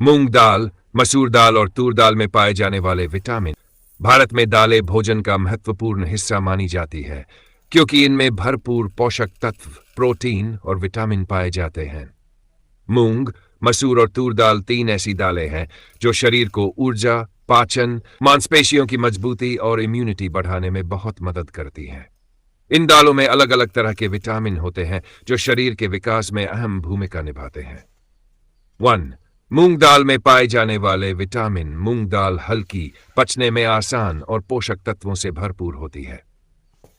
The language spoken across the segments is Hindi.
मूंग दाल, मसूर दाल और तूर दाल में पाए जाने वाले विटामिन। भारत में दालें भोजन का महत्वपूर्ण हिस्सा मानी जाती है क्योंकि इनमें भरपूर पोषक तत्व, प्रोटीन और विटामिन पाए जाते हैं। मूंग, मसूर और तूर दाल तीन ऐसी दालें हैं जो शरीर को ऊर्जा, पाचन, मांसपेशियों की मजबूती और इम्यूनिटी बढ़ाने में बहुत मदद करती हैं। इन दालों में अलग अलग तरह के विटामिन होते हैं जो शरीर के विकास में अहम भूमिका निभाते हैं। 1. मूंग दाल में पाए जाने वाले विटामिन। मूंग दाल हल्की, पचने में आसान और पोषक तत्वों से भरपूर होती है।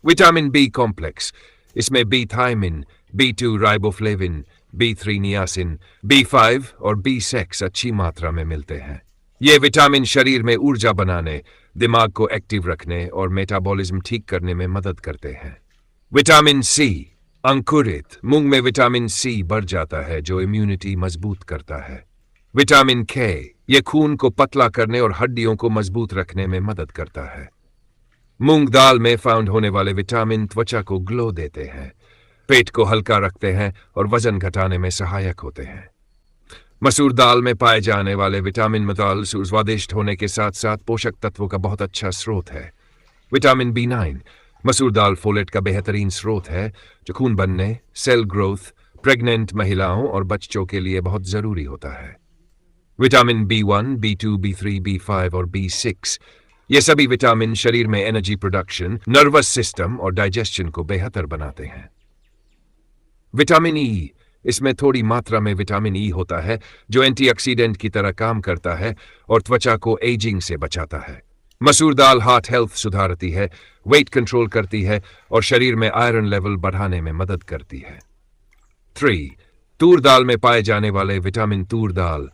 विटामिन बी कॉम्प्लेक्स, इसमें B thiamine, B2 riboflavin, B3 niacin, B5 और B6 अच्छी मात्रा में मिलते हैं। ये विटामिन शरीर में ऊर्जा बनाने, दिमाग को एक्टिव रखने और मेटाबॉलिज्म ठीक करने में मदद करते हैं। विटामिन सी, अंकुरित मूंग में विटामिन सी बढ़ जाता है जो इम्यूनिटी मजबूत करता है। विटामिन के, ये खून को पतला करने और हड्डियों को मजबूत रखने में मदद करता है। मूंग दाल में फाउंड होने वाले विटामिन त्वचा को ग्लो देते हैं, पेट को हल्का रखते हैं और वजन घटाने में सहायक होते हैं। मसूर दाल में पाए जाने वाले विटामिन दाल स्वादिष्ट होने के साथ साथ पोषक तत्वों का बहुत अच्छा स्रोत है। विटामिन B9, मसूर दाल फोलेट का बेहतरीन स्रोत है जो खून बनने, सेल ग्रोथ, प्रेग्नेंट महिलाओं और बच्चों के लिए बहुत जरूरी होता है। Vitamin B1, B2, B3, B5 और B6, ये सभी विटामिन शरीर में एनर्जी प्रोडक्शन, नर्वस सिस्टम और डाइजेशन को बेहतर बनाते हैं। विटामिन ई, इसमें थोड़ी मात्रा में विटामिन ई होता है जो एंटीऑक्सीडेंट की तरह काम करता है और त्वचा को एजिंग से बचाता है। मसूर दाल हार्ट हेल्थ सुधारती है, वेट कंट्रोल करती है और शरीर में आयरन लेवल बढ़ाने में मदद करती है। 3. तूर दाल में पाए जाने वाले विटामिन। तूर दाल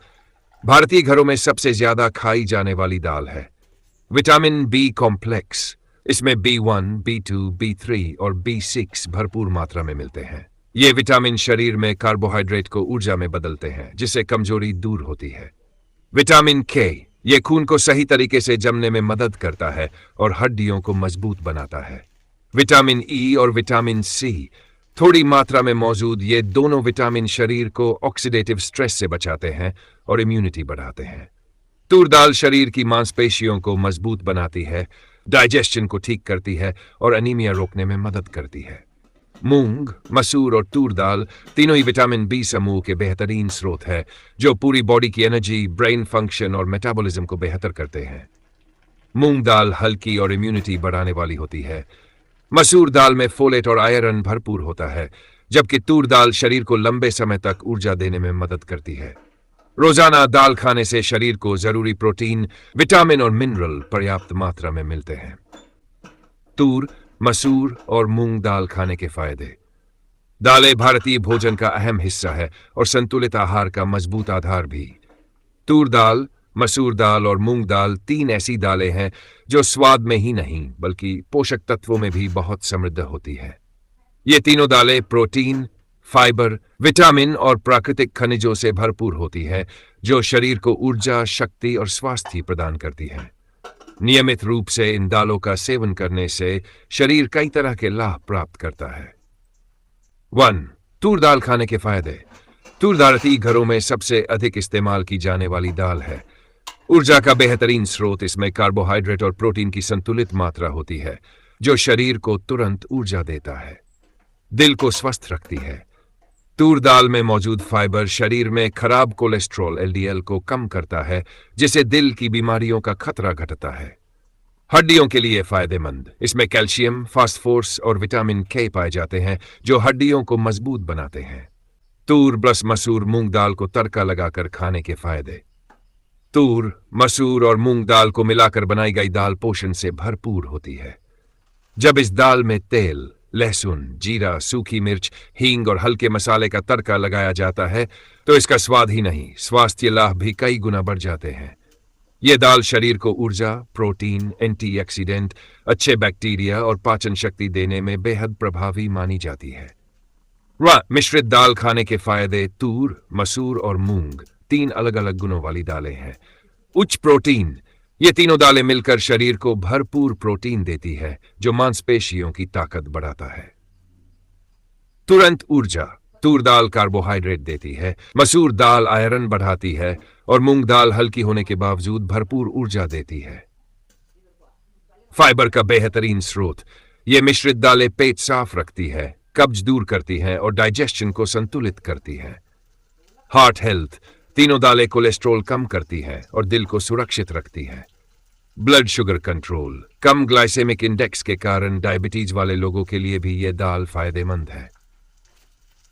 भारतीय घरों में सबसे ज्यादा खाई जाने वाली दाल है। विटामिन बी कॉम्प्लेक्स, इसमें B1, B2, B3 और B6 भरपूर मात्रा में मिलते हैं। ये विटामिन शरीर में कार्बोहाइड्रेट को ऊर्जा में बदलते हैं जिससे कमजोरी दूर होती है। विटामिन के, ये खून को सही तरीके से जमने में मदद करता है और हड्डियों को मजबूत बनाता है। विटामिन ई और विटामिन सी, थोड़ी मात्रा में मौजूद ये दोनों विटामिन शरीर को ऑक्सीडेटिव स्ट्रेस से बचाते हैं और इम्यूनिटी बढ़ाते हैं। तूर दाल शरीर की मांसपेशियों को मजबूत बनाती है, डाइजेशन को ठीक करती है और एनीमिया रोकने में मदद करती है। मूंग, मसूर और तूर दाल तीनों ही विटामिन बी समूह के बेहतरीन स्रोत है जो पूरी बॉडी की एनर्जी, ब्रेन फंक्शन और मेटाबॉलिज्म को बेहतर करते हैं। मूंग दाल हल्की और इम्यूनिटी बढ़ाने वाली होती है। मसूर दाल में फोलेट और आयरन भरपूर होता है, जबकि तूर दाल शरीर को लंबे समय तक ऊर्जा देने में मदद करती है। रोजाना दाल खाने से शरीर को जरूरी प्रोटीन, विटामिन और मिनरल पर्याप्त मात्रा में मिलते हैं। तूर, मसूर और मूंग दाल खाने के फायदे। दालें भारतीय भोजन का अहम हिस्सा है और संतुलित आहार का मजबूत आधार भी। तूर दाल, मसूर दाल और मूंग दाल तीन ऐसी दालें हैं जो स्वाद में ही नहीं बल्कि पोषक तत्वों में भी बहुत समृद्ध होती है। ये तीनों दालें प्रोटीन, फाइबर, विटामिन और प्राकृतिक खनिजों से भरपूर होती है जो शरीर को ऊर्जा, शक्ति और स्वास्थ्य प्रदान करती है। नियमित रूप से इन दालों का सेवन करने से शरीर कई तरह के लाभ प्राप्त करता है। 1. तूर दाल खाने के फायदे। तूर दाल भारतीय घरों में सबसे अधिक इस्तेमाल की जाने वाली दाल है। ऊर्जा का बेहतरीन स्रोत, इसमें कार्बोहाइड्रेट और प्रोटीन की संतुलित मात्रा होती है जो शरीर को तुरंत ऊर्जा देता है, दिल को स्वस्थ रखती है। तूर दाल में मौजूद फाइबर शरीर में खराब कोलेस्ट्रॉल LDL को कम करता है जिससे दिल की बीमारियों का खतरा घटता है। हड्डियों के लिए फायदेमंद, इसमें कैल्शियम, फास्फोरस और विटामिन के पाए जाते हैं जो हड्डियों को मजबूत बनाते हैं। तूर प्लस मसूर मूंग दाल को तड़का लगाकर खाने के फायदे। तूर, मसूर और मूंग दाल को मिलाकर बनाई गई दाल पोषण से भरपूर होती है। जब इस दाल में तेल, लहसुन, जीरा, सूखी मिर्च, हींग और हल्के मसाले का तड़का लगाया जाता है तो इसका स्वाद ही नहीं, स्वास्थ्य लाभ भी कई गुना बढ़ जाते हैं। यह दाल शरीर को ऊर्जा, प्रोटीन, एंटीऑक्सीडेंट, अच्छे बैक्टीरिया और पाचन शक्ति देने में बेहद प्रभावी मानी जाती है। मिश्रित दाल खाने के फायदे। तूर, मसूर और मूंग तीन अलग अलग गुणों वाली दालें हैं। उच्च प्रोटीन, ये तीनों दालें मिलकर शरीर को भरपूर प्रोटीन देती है जो मांसपेशियों की ताकत बढ़ाता है। तुरंत ऊर्जा, तूर दाल कार्बोहाइड्रेट देती है, मसूर दाल आयरन बढ़ाती है और मूंग दाल हल्की होने के बावजूद भरपूर ऊर्जा देती है। फाइबर का बेहतरीन स्रोत। ये मिश्रित दालें पेट साफ रखती है, कब्ज दूर करती हैं और डाइजेशन को संतुलित करती है। Heart health. तीनों दालें कोलेस्ट्रॉल कम करती हैं और दिल को सुरक्षित रखती हैं। Blood sugar control. कम ग्लाइसेमिक इंडेक्स के कारण डायबिटीज वाले लोगों के लिए भी ये दाल फायदेमंद है।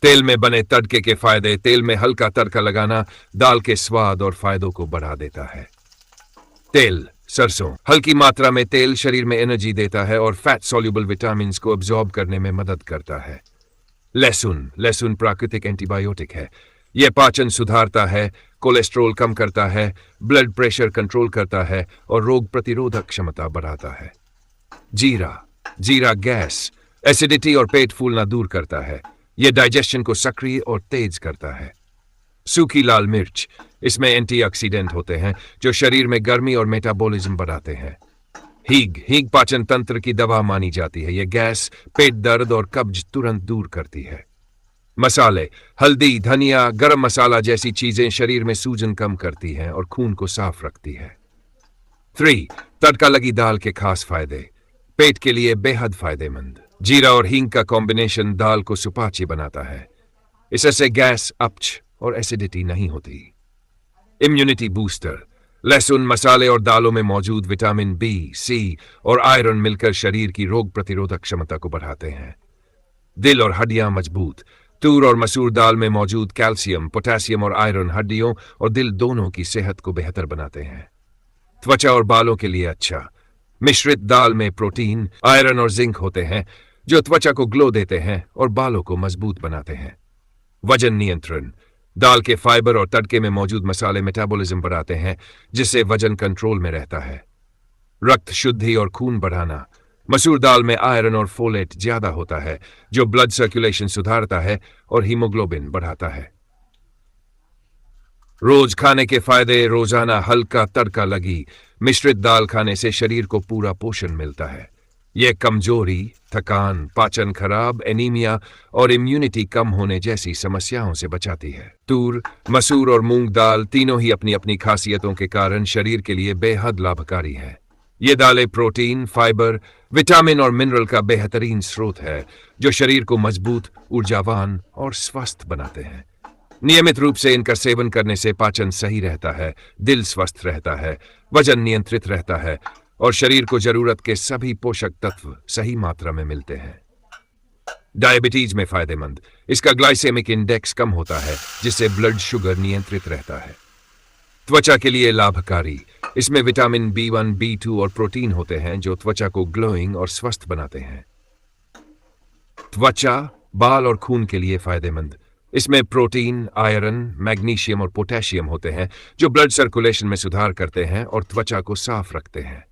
तेल में बने तड़के के फायदे। तेल में हल्का तड़का लगाना दाल के स्वाद और फायदों को बढ़ा देता है। तेल सरसों। हल्की मात्रा में तेल शरीर में एनर्जी देता है और फैट सॉल्युबल विटामिन को अब्सॉर्ब करने में मदद करता है। लहसुन। लहसुन प्राकृतिक एंटीबायोटिक है। यह पाचन सुधारता है, कोलेस्ट्रॉल कम करता है, ब्लड प्रेशर कंट्रोल करता है और रोग प्रतिरोधक क्षमता बढ़ाता है। जीरा। जीरा गैस, एसिडिटी और पेट फूलना दूर करता है। यह डाइजेशन को सक्रिय और तेज करता है। सूखी लाल मिर्च। इसमें एंटीऑक्सीडेंट होते हैं जो शरीर में गर्मी और मेटाबॉलिज्म बढ़ाते हैं। हींग। हींग पाचन तंत्र की दवा मानी जाती है। यह गैस, पेट दर्द और कब्ज तुरंत दूर करती है। मसाले। हल्दी, धनिया, गरम मसाला जैसी चीजें शरीर में सूजन कम करती हैं और खून को साफ रखती है। 3. तड़का लगी दाल के खास फायदे। पेट के लिए बेहद फायदेमंद। जीरा और हींग का कॉम्बिनेशन दाल को सुपाच्य बनाता है। इससे गैस, अपच और एसिडिटी नहीं होती। Immunity booster. लहसुन, मसाले और दालों में मौजूद विटामिन बी, सी और आयरन मिलकर शरीर की रोग प्रतिरोधक क्षमता को बढ़ाते हैं। दिल और हड्डियां मजबूत। तूर और मसूर दाल में मौजूद कैल्शियम, पोटेशियम और आयरन हड्डियों और दिल दोनों की सेहत को बेहतर बनाते हैं। त्वचा और बालों के लिए अच्छा। मिश्रित दाल में प्रोटीन, आयरन और जिंक होते हैं जो त्वचा को ग्लो देते हैं और बालों को मजबूत बनाते हैं। वजन नियंत्रण। दाल के फाइबर और तड़के में मौजूद मसाले मेटाबॉलिज्म बढ़ाते हैं जिससे वजन कंट्रोल में रहता है। रक्त शुद्धि और खून बढ़ाना। मसूर दाल में आयरन और फोलेट ज्यादा होता है जो ब्लड सर्कुलेशन सुधारता है और हीमोग्लोबिन बढ़ाता है। रोज खाने के फायदे। रोजाना हल्का तड़का लगी मिश्रित दाल खाने से शरीर को पूरा पोषण मिलता है। यह कमजोरी, थकान, पाचन खराब, एनीमिया और इम्यूनिटी कम होने जैसी समस्याओं से बचाती है। तूर, मसूर और मूंग दाल तीनों ही अपनी अपनी खासियतों के कारण शरीर के लिए बेहद लाभकारी है। ये दालें प्रोटीन, फाइबर, विटामिन और मिनरल का बेहतरीन स्रोत है जो शरीर को मजबूत, ऊर्जावान और स्वस्थ बनाते हैं। नियमित रूप से इनका सेवन करने से पाचन सही रहता है, दिल स्वस्थ रहता है, वजन नियंत्रित रहता है और शरीर को जरूरत के सभी पोषक तत्व सही मात्रा में मिलते हैं। डायबिटीज में फायदेमंद। इसका ग्लाइसेमिक इंडेक्स कम होता है जिससे ब्लड शुगर नियंत्रित रहता है। त्वचा के लिए लाभकारी। इसमें विटामिन B1, B2 और प्रोटीन होते हैं जो त्वचा को ग्लोइंग और स्वस्थ बनाते हैं। त्वचा, बाल और खून के लिए फायदेमंद। इसमें प्रोटीन, आयरन, मैग्नीशियम और पोटेशियम होते हैं जो ब्लड सर्कुलेशन में सुधार करते हैं और त्वचा को साफ रखते हैं।